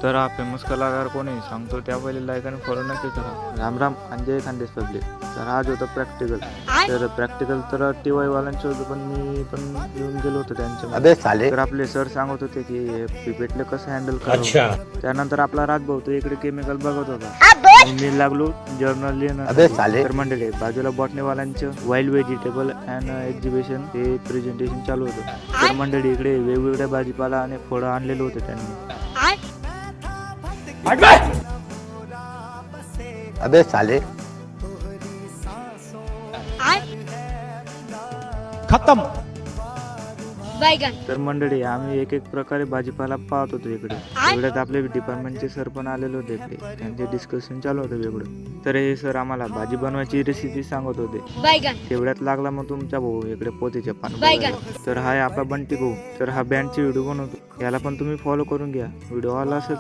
तर हा फेमस कलाकार कोणी सांगतो त्या पहिले लाईक आणि फॉलो नक्की करा. राम राम अंजय खानदेश पब्लिक. तर आज होतं प्रॅक्टिकल. तर प्रॅक्टिकल तर TY वाल्यांचं होतं, पण मी पण येऊन गेलो होतो त्यांच्या. तर आपले सर सांगत होते की हे पिपेटले कसं हँडल करावं. त्यानंतर आपला राजभाऊ तो इकडे केमिकल बघत होता आणि मी लागलो जर्नल लिहिणं. तर मंडळी बाजूला बॉटनीवाल्यांचं वाईल्ड व्हेजिटेबल अँड एक्झिबिशन हे प्रेझेंटेशन चालू होतं. तर मंडळी इकडे वेगवेगळ्या भाजीपाला आणि फळं आणलेलं होतं त्यांनी. अबे साले खत्म. तर मंडळी आम्ही एक प्रकारे भाजीपाला पाहत होतो इकडे. एवढ्यात आपले डिपार्टमेंटचे सर पण आलेले होते इकडे. त्यांचे डिस्कशन चालू होतं वेगळं. तर हे सर आम्हाला भाजी बनवायची रेसिपी सांगत होते. तेवढ्यात लागला मग तुमचा भाऊ इकडे पोतीच्या पान. तर हा आहे आपला बंटी भाऊ. तर हा बँडची व्हिडिओ बनवतो, याला पण तुम्ही फॉलो करून घ्या. व्हिडिओ आला असेल